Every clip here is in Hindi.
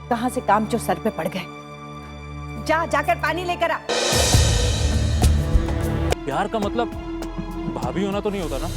कहां से काम जो सर पे पड़ गए। जाकर पानी लेकर आ। प्यार का मतलब भाभी होना तो नहीं होता ना?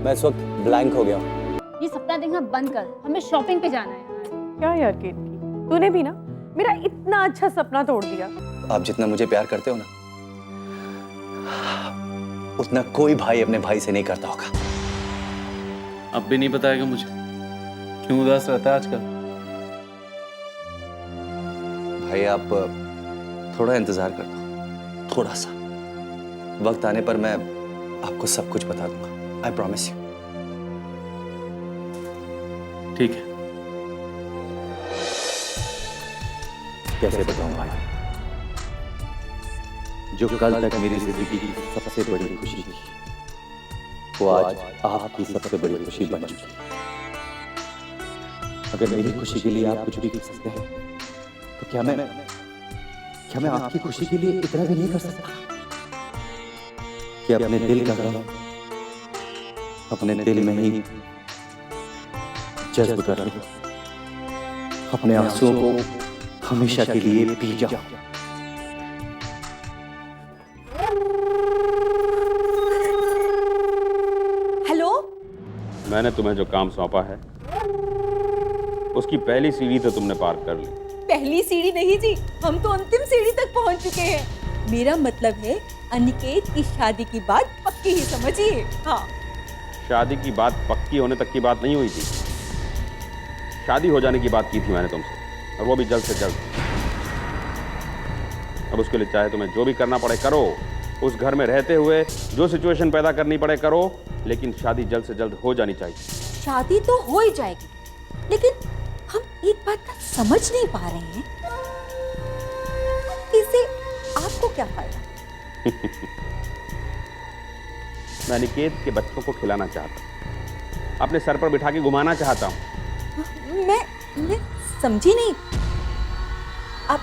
मैं इस वक्त ब्लैंक हो गया हूँ। ये सपना देखना बंद कर, हमें शॉपिंग पे जाना है। क्या यार केतकी, तूने भी ना मेरा इतना अच्छा सपना तोड़ दिया। आप जितना मुझे प्यार करते हो ना, उतना कोई भाई अपने भाई से नहीं करता होगा। अब भी नहीं बताएगा मुझे क्यों उदास रहता है आजकल? भाई आप थोड़ा इंतजार कर दो, थोड़ा सा। वक्त आने पर मैं आपको सब कुछ बता दूंगा। I promise you. ठीक है। कैसे बताऊं भाई, जो कल तक मेरी जिंदगी की सबसे बड़ी खुशी थी, वो आज आपकी सबसे बड़ी खुशी बन चुकी है। अगर मेरी खुशी के लिए आप कुछ भी कर सकते हैं, तो क्या मैं आपकी खुशी के लिए इतना भी नहीं कर सकता कि अपने दिल का गम अपने दिल में ही जज्ब कर लूं, अपने आंसुओं को हमेशा के लिए पी जाऊं। हेलो, मैंने तुम्हें जो काम सौंपा है उसकी पहली सीढ़ी तो तुमने पार कर ली। पहली सीढ़ी नहीं जी, हम तो अंतिम सीढ़ी तक पहुंच चुके हैं। मेरा मतलब है अनिकेत की शादी की बात पक्की ही समझिए। हाँ, शादी की बात पक्की होने तक की बात नहीं हुई थी, शादी हो जाने की बात की थी मैंने तुमसे, और वो भी जल्द से जल्द। अब उसके लिए चाहे तुम्हें जो भी करना पड़े करो, उस घर में रहते हुए जो सिचुएशन पैदा करनी पड़े करो, लेकिन शादी जल्द से जल्द हो जानी चाहिए। शादी तो हो ही जाएगी, लेकिन हम एक बात का समझ नहीं पा रहे हैं, इससे आपको क्या फायदा? मैं अनिकेत के बच्चों को खिलाना चाहता हूँ, अपने सर पर बिठा के घुमाना चाहता हूँ। मैं समझी नहीं, आप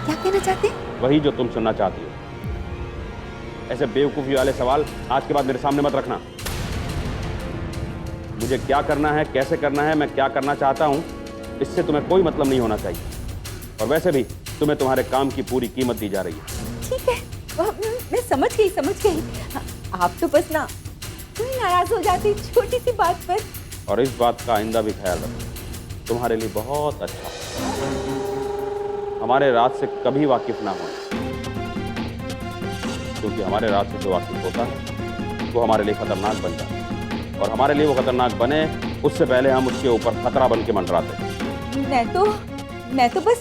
क्या कहना चाहते हैं? वही जो तुम सुनना चाहती हो। ऐसे बेवकूफी वाले सवाल आज के बाद मेरे सामने मत रखना। मुझे क्या करना है, कैसे करना है, मैं क्या करना चाहता हूं, इससे तुम्हें कोई मतलब नहीं होना चाहिए। और वैसे भी तुम्हें तुम्हारे काम की पूरी कीमत दी जा रही है। ठीक है, मैं समझ गई। आप तो बस ना कोई नाराज हो जाती छोटी सी बात पर। और इस बात का आइंदा भी ख्याल रखो, तुम्हारे लिए बहुत अच्छा हमारे राज से कभी वाकिफ ना होना, क्योंकि हमारे राज से जो वाकिफ होता है वो हमारे लिए खतरनाक बन जाता है, और हमारे लिए वो खतरनाक बने उससे पहले हम उसके ऊपर खतरा बन के मंडराते हैं। मैं तो बस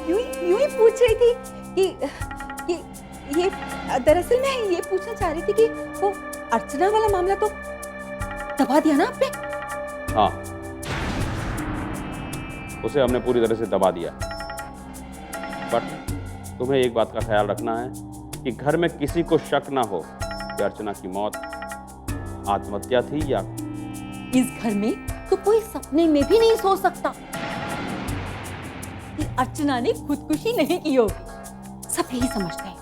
यूं ही पूछ रही थी कि ये दरअसल मैं ये पूछना चाह रही थी कि वो अर्चना वाला मामला तो दबा दिया ना आपने? हाँ, उसे हमने पूरी तरह से दबा दिया, बट तुम्हें एक बात का ख्याल रखना है कि घर में किसी को शक ना हो कि अर्चना की मौत आत्महत्या थी या। इस घर में तो कोई सपने में भी नहीं सोच सकता कि अर्चना ने खुदकुशी नहीं की होगी। सब यही समझते हैं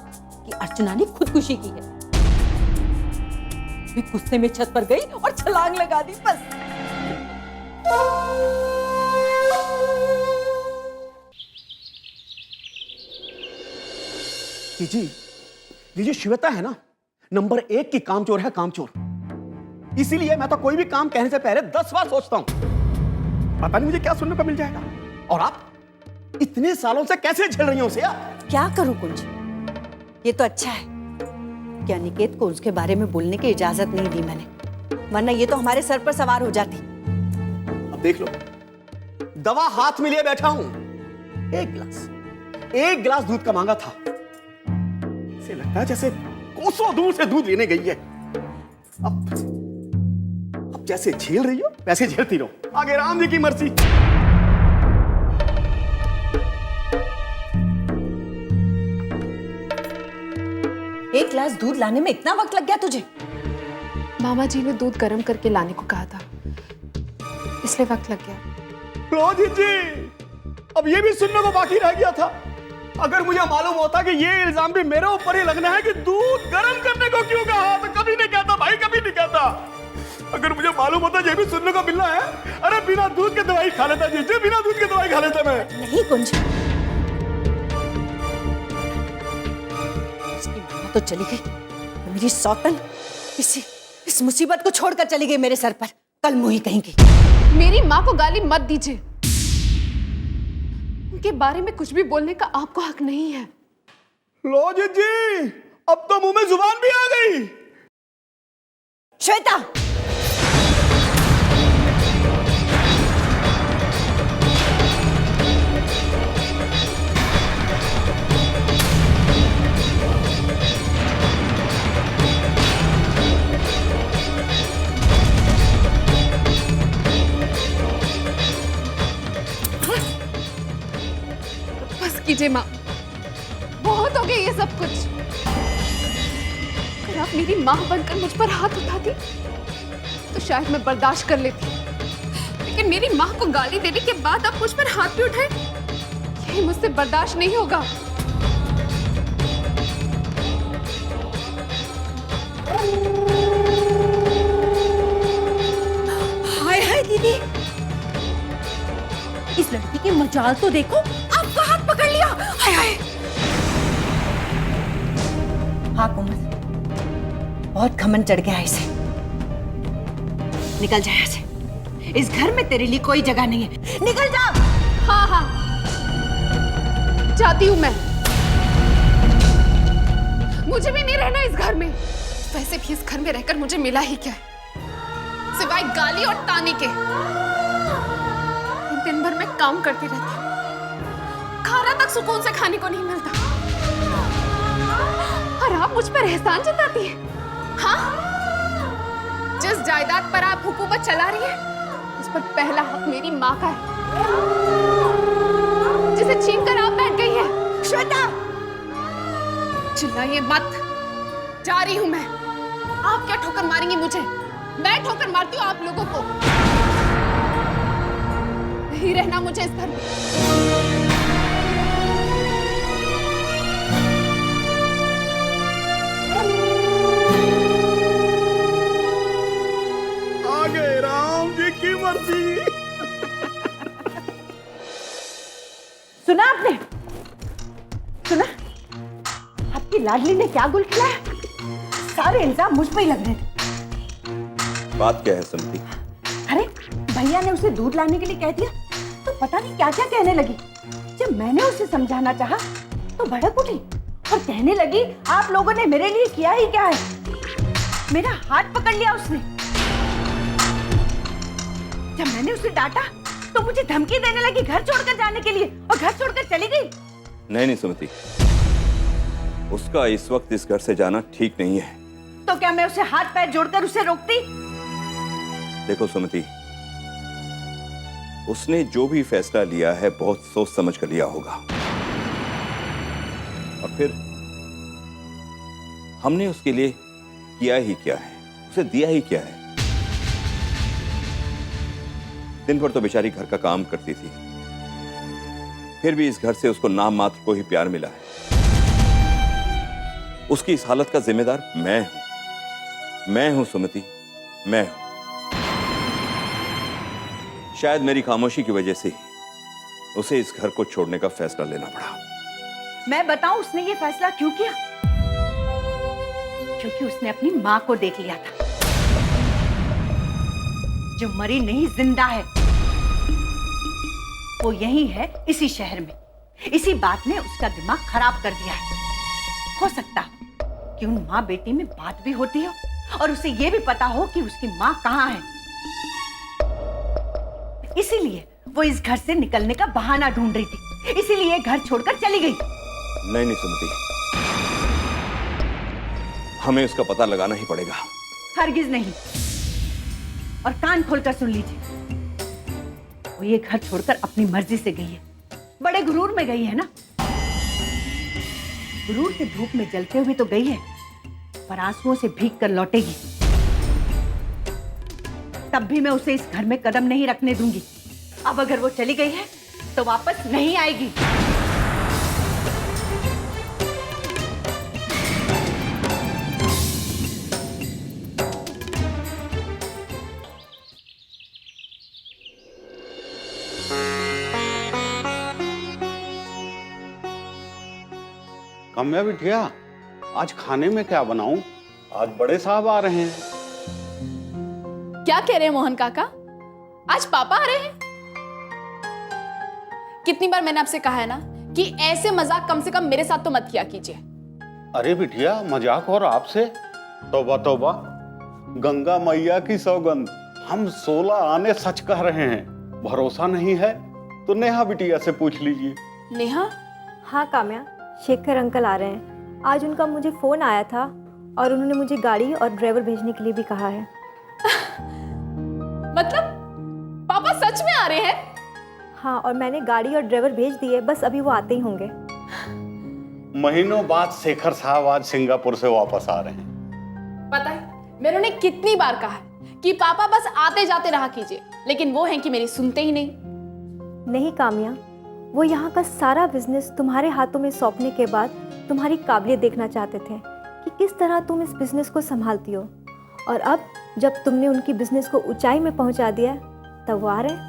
कि अर्चना ने खुदकुशी की है। वे गुस्से में छत पर गई और छलांग लगा दी, बस। ये जो श्वेता है ना, नंबर 1 की कामचोर है, कामचोर। इसीलिए मैं तो कोई भी काम कहने से पहले 10 बार सोचता हूं, पता नहीं मुझे क्या सुनने को मिल जाएगा। और आप इतने सालों से कैसे झेल रही हो उसे? क्या करूं कुंज, ये तो अच्छा है कि अनिकेत को उसके बारे में बोलने की इजाजत नहीं दी मैंने, वरना ये तो हमारे सर पर सवार हो जाती। अब देख लो, दवा हाथ में लिए बैठा हूं। एक गिलास दूध का मांगा था, इसे लगता है जैसे कोसों दूर से दूध लेने गई है। अब जैसे झेल रही हो वैसे झेलती रहो, आगे राम जी की मर्जी। एक गिलास दूध लाने में इतना वक्त लग गया तुझे? मामा जी ने दूध गर्म करके लाने को कहा था, इसलिए वक्त लग गया। रोहित जी, अब ये भी सुनने को बाकी रह गया था। अगर मुझे मालूम होता कि ये इल्जाम भी मेरे ऊपर ही लगना है कि दूध गर्म करने को क्यों कहा, तो कभी नहीं कहता भाई, कभी नहीं कहता। अगर मुझे मालूम होता ये भी सुनने को मिलना है, अरे बिना दूध के दवाई खा लेता जी, बिना दूध के दवाई खा लेता मैं। नहीं कुंज, उसकी माँ तो चली गई, मेरी सौतन इस मुसीबत को छोड़कर चली गई मेरे सर पर, कल मुही कहेंगी। मेरी माँ को गाली मत दीजिए, उनके बारे में कुछ भी बोलने का आपको हक नहीं है। लो जी, अब तो मुंह में जुबान भी आ गई। श्वेता, बस कीजिए माँ, बहुत हो गया ये सब कुछ। अगर आप मेरी माँ बनकर मुझ पर हाथ उठाती तो शायद मैं बर्दाश्त कर लेती, लेकिन मेरी माँ को गाली देने के बाद आप मुझ पर हाथ भी उठाए, यही मुझसे बर्दाश्त नहीं होगा। हाय हाय दीदी, इस लड़की की मजाल तो देखो, आपका हाथ पकड़ लिया। हाय हाय। हाँ कोमल, बहुत घमंड चढ़ गया इसे। निकल जा यहाँ से, इस घर में तेरे लिए कोई जगह नहीं है, निकल जा। हाँ हाँ, जाती हूँ मैं, मुझे भी नहीं रहना इस घर में। वैसे भी इस घर में रहकर मुझे मिला ही क्या है, सिवाय गाली और ताने के। दिन भर मैं काम करती रहती हूँ, खाना तक सुकून से खाने को नहीं मिलता, और आप मुझ पर एहसान जताती हैं। हाँ, जिस जायदाद पर आप हुकूमत चला रही है, उस पर पहला हक मेरी माँ का है, जिसे छीनकर आप बैठ गई है। श्वेता, चिल्लाइए मत, जा रही हूं मैं। आप क्या ठोकर मारेंगी मुझे? मैं ठोकर मारती हूँ आप लोगों को। नहीं रहना मुझे इस घर में। आगे राम जी की मर्जी। सुना आपने? सुना? आपकी लाडली ने क्या गुल खिलाया? सारे इल्जाम मुझ पे ही लग रहे थे। बात क्या है सुमति? अरे भैया ने उसे दूध लाने के लिए कह दिया तो पता नहीं क्या क्या कहने लगी। जब मैंने उसे समझाना चाहा तो भड़क उठी और कहने लगी आप लोगों ने मेरे लिए किया ही क्या है। मेरा हाथ पकड़ लिया उसने। जब मैंने उसे डांटा तो मुझे धमकी देने लगी घर छोड़कर जाने के लिए, और घर छोड़कर चली गई। नहीं सुमति, उसका इस वक्त इस घर से जाना ठीक नहीं है। तो क्या मैं उसे हाथ पैर जोड़कर उसे रोकती? देखो सुमति, उसने जो भी फैसला लिया है बहुत सोच समझ कर लिया होगा, और फिर हमने उसके लिए किया ही क्या है, उसे दिया ही क्या है। दिन भर तो बेचारी घर का काम करती थी, फिर भी इस घर से उसको नाम मात्र को ही प्यार मिला है। उसकी इस हालत का जिम्मेदार मैं हूं सुमति, मैं हूं। शायद मेरी खामोशी की वजह से उसे इस घर को छोड़ने का फैसला लेना पड़ा। मैं बताऊं उसने ये फैसला क्यों किया? क्योंकि उसने अपनी माँ को देख लिया था, जो मरी नहीं जिंदा है। वो यही है, इसी शहर में। इसी बात ने उसका दिमाग खराब कर दिया है। हो सकता है कि उन माँ बेटी में बात भी होती हो और उसे ये भी पता हो कि उसकी माँ कहाँ है। इसीलिए वो इस घर से निकलने का बहाना ढूंढ रही थी, इसीलिए घर छोड़कर चली गई। नहीं सुमति, हमें उसका पता लगाना ही पड़ेगा। हरगिज नहीं। और कान खोलकर सुन लीजिए, वो ये घर छोड़कर अपनी मर्जी से गई है। बड़े गुरूर में गई है ना। गुरूर के धूप में जलते हुए तो गई है, पर आंसुओं से भीग कर लौटेगी। तब भी मैं उसे इस घर में कदम नहीं रखने दूंगी। अब अगर वो चली गई है तो वापस नहीं आएगी। काम्या बिटिया, आज खाने में क्या बनाऊं? आज बड़े साहब आ रहे हैं। क्या कह रहे हैं मोहन काका? आज पापा आ रहे हैं? कितनी बार मैंने आपसे कहा है ना कि ऐसे मजाक कम से कम मेरे साथ तो मत किया कीजिए। अरे बिटिया, मजाक और आपसे? तौबा तौबा, गंगा मैया की सौगंध, हम 16 आने सच कह रहे हैं। भरोसा नहीं है तो नेहा बिटिया से पूछ लीजिए। नेहा? हाँ काम्या, शेखर अंकल आ रहे हैं। आज उनका मुझे फ़ोन आया था और उन्होंने मुझे गाड़ी और ड्राइवर भेजने के लिए भी कहा है। मतलब पापा सच में आ रहे हैं? हाँ, और मैंने गाड़ी और ड्राइवर भेज दिए, बस अभी वो आते ही होंगे। महीनों बाद शेखर साहब आज सिंगापुर से वापस आ रहे हैं। पता है मैंने उन्हें कितनी बार कहा है कि पापा बस आते जाते रहा कीजिए, लेकिन वो हैं कि मेरी सुनते ही नहीं। नहीं काम्या, वो यहाँ का सारा बिजनेस तुम्हारे हाथों में सौंपने के बाद तुम्हारी काबिलियत देखना चाहते थे कि किस तरह तुम इस बिजनेस को संभालती हो। और अब जब तुमने उनकी बिजनेस को ऊंचाई में पहुंचा दिया, तब वो आ रहे हैं।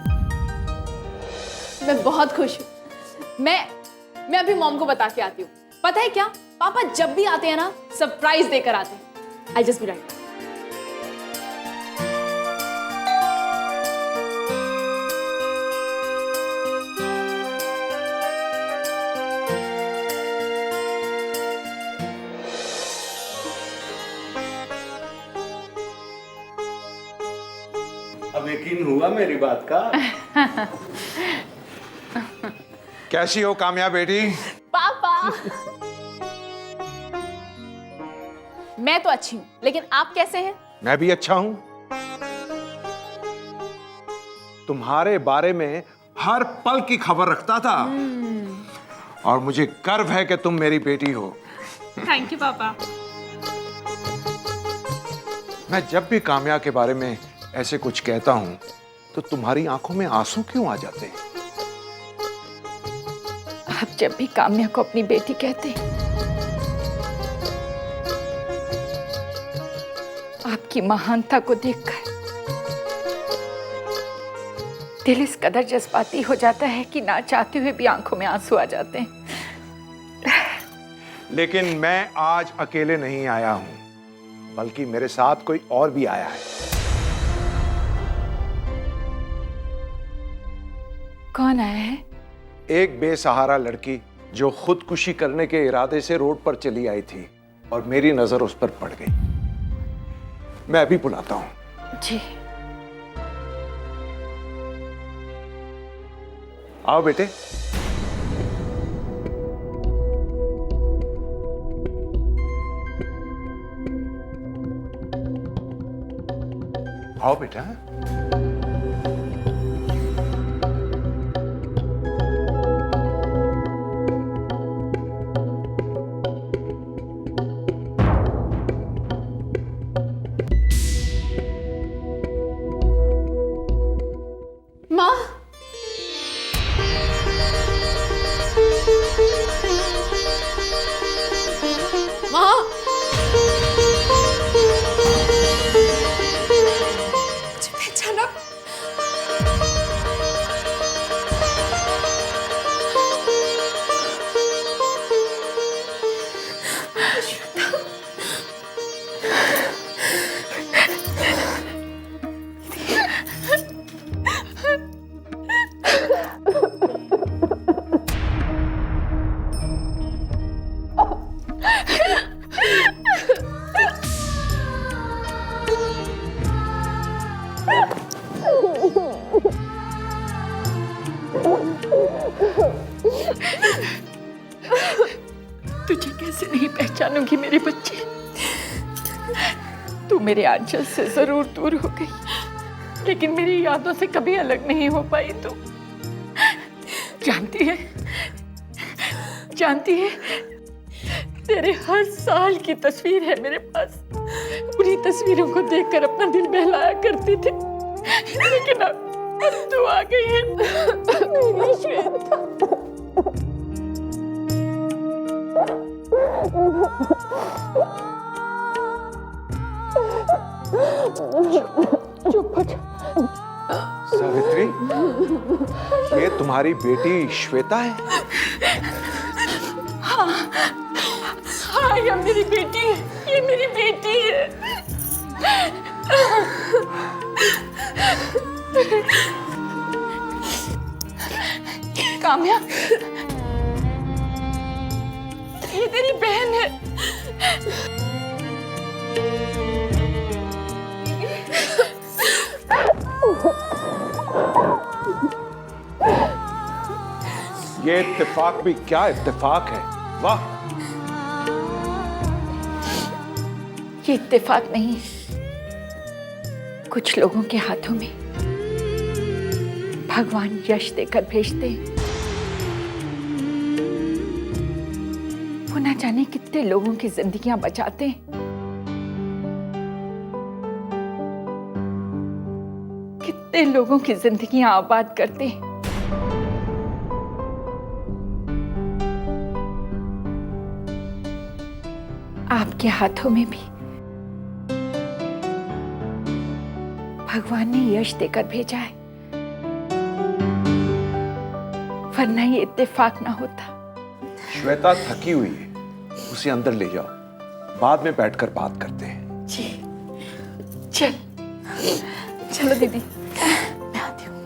मैं बहुत खुश हूँ। मैं अभी मॉम को बता के आती हूँ। पता है क्या, पापा जब भी आते हैं ना सरप्राइज देकर आते हैं। I just be right. अब यकीन हुआ मेरी बात का? कैसी हो काम्या बेटी? पापा मैं तो अच्छी हूँ, लेकिन आप कैसे हैं? मैं भी अच्छा हूं। तुम्हारे बारे में हर पल की खबर रखता था और मुझे गर्व है कि तुम मेरी बेटी हो। थैंक यू पापा। मैं जब भी काम्या के बारे में ऐसे कुछ कहता हूं तो तुम्हारी आंखों में आंसू क्यों आ जाते हैं? आप जब भी काम्या को अपनी बेटी कहते हैं, आपकी महानता को देखकर दिल इस कदर जज्बाती हो जाता है कि ना चाहते हुए भी आंखों में आंसू आ जाते हैं। लेकिन मैं आज अकेले नहीं आया हूं, बल्कि मेरे साथ कोई और भी आया है। कौन आया है? एक बेसहारा लड़की जो खुदकुशी करने के इरादे से रोड पर चली आई थी और मेरी नजर उस पर पड़ गई। मैं अभी बुलाता हूं। जी। आओ बेटे। आओ बेटा। माँ, माँ, मुझे पहचाना? तुझे कैसे नहीं पहचानूंगी मेरे बच्चे? तू मेरे आंचल से जरूर दूर हो गई, लेकिन मेरी यादों से कभी अलग नहीं हो पाई तू। जानती है तेरे हर साल की तस्वीर है मेरे पास। उन्हीं तस्वीरों को देखकर अपना दिल बहलाया करती थी, लेकिन अब तू आ गई है मेरी श्वेता। चुप हो जा। सावित्री, ये तुम्हारी बेटी श्वेता है? ये मेरी बेटी है, ये मेरी बेटी है। काम्या, ये तेरी बहन है। ये इत्तेफाक भी क्या इत्तेफाक है, वाह। ये इत्तेफाक नहीं, कुछ लोगों के हाथों में भगवान यश देकर भेजते हैं। वो ना जाने कितने लोगों की जिंदगियां बचाते हैं, कितने लोगों की जिंदगियां आबाद करते हैं। आपके हाथों में भी भगवान ने यश देकर भेजा है, वरना ये इत्तेफाक ना होता। श्वेता थकी हुई है, उसे अंदर ले जाओ, बाद में बैठकर बात करते हैं। जी चल, चलो दीदी, मैं आती हूँ।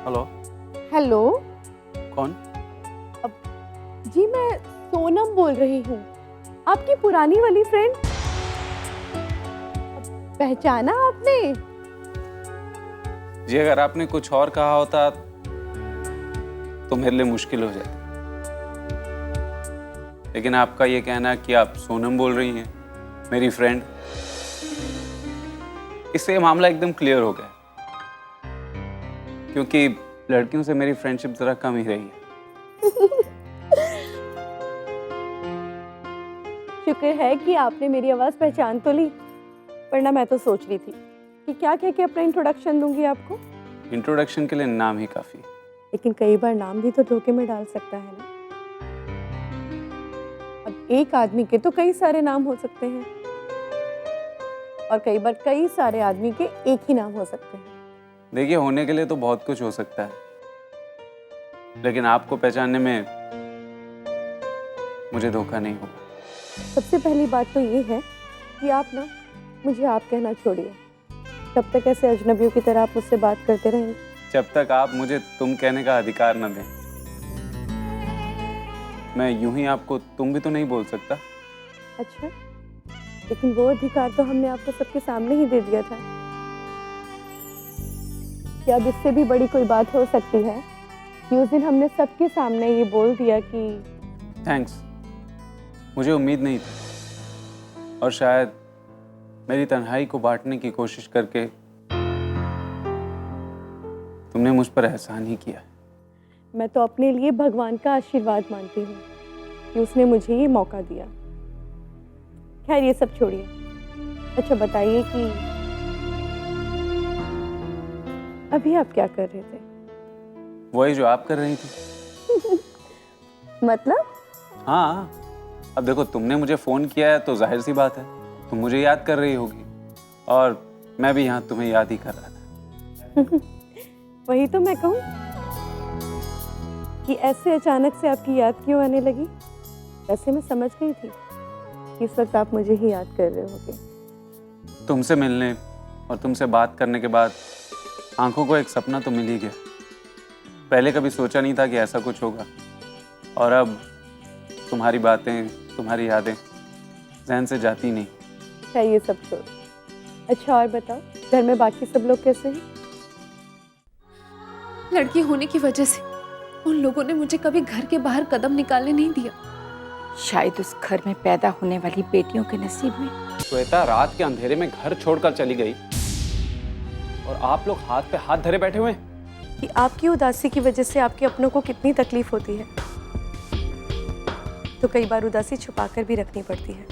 हेलो, हेलो कौन? जी, मैं सोनम बोल रही हूँ, आपकी पुरानी वाली फ्रेंड। पहचाना आपने? जी, अगर आपने कुछ और कहा होता तो मेरे लिए मुश्किल हो जाती, लेकिन आपका ये कहना कि आप सोनम बोल रही हैं, मेरी फ्रेंड, इससे मामला एकदम क्लियर हो गया, क्योंकि लड़कियों से मेरी फ्रेंडशिप जरा कम ही रही है। शुक्र है कि आपने मेरी आवाज पहचान तो ली, वरना मैं तो सोच रही थी कि क्या कह के अपना इंट्रोडक्शन दूंगी आपको। इंट्रोडक्शन के लिए नाम ही काफी है। लेकिन कई बार नाम भी तो धोखे में डाल सकता है ना। अब एक आदमी के तो कई सारे नाम हो सकते हैं, और कई बार कई सारे आदमी के एक ही नाम हो सकते हैं। देखिए, होने के लिए तो बहुत कुछ हो सकता है, लेकिन आपको पहचानने में मुझे धोखा नहीं होगा। सबसे पहली बात तो ये है कि आप ना मुझे आप कहना छोड़िए। तब तक ऐसे अजनबियों की तरह आप मुझसे बात करते रहेंगे। जब तक आप मुझे तुम कहने का अधिकार न दें, मैं यूं ही आपको तुम भी तो नहीं बोल सकता। अच्छा, लेकिन वो अधिकार तो हमने आपको सबके सामने ही दे दिया था। क्या अब इससे भी बड़ी कोई बात हो सकती है कि उस दिन हमने सबके सामने ये बोल दिया कि थैंक्स, मुझे उम्मीद नहीं थी, और शायद मेरी तन्हाई को बांटने की कोशिश करके तुमने मुझ पर एहसान ही किया। मैं तो अपने लिए भगवान का आशीर्वाद मानती हूँ कि उसने मुझे ये मौका दिया। खैर, ये सब छोड़िए। अच्छा बताइए कि अभी आप क्या कर रहे थे? वही जो आप कर रही थी। मतलब? हाँ, अब देखो, तुमने मुझे फोन किया है तो जाहिर सी बात है तुम मुझे याद कर रही होगी, और मैं भी यहाँ तुम्हें याद ही कर रहा था। वही तो मैं कहूँ कि ऐसे अचानक से आपकी याद क्यों आने लगी। वैसे मैं समझ गई थी कि इस वक्त आप मुझे ही याद कर रहे होगे। तुमसे मिलने और तुमसे बात करने के बाद आंखों को एक सपना तो मिल ही गया। पहले कभी सोचा नहीं था कि ऐसा कुछ होगा, और अब तुम्हारी बातें, तुम्हारी यादें ज़हन से जाती नहीं। क्या ये सब छोड़। अच्छा, और बताओ, घर में बाकी सब लोग कैसे हैं? लड़की होने की वजह से उन लोगों ने मुझे कभी घर के बाहर कदम निकालने नहीं दिया। शायद उस घर में पैदा होने वाली बेटियों के नसीब में। श्वेता रात के अंधेरे में घर छोड़कर चली गई, और आप लोग हाथ पे हाथ धरे बैठे हुए हैं। कि आपकी उदासी की वजह से आपके अपनों को कितनी तकलीफ होती है, तो कई बार उदासी छुपाकर भी रखनी पड़ती है।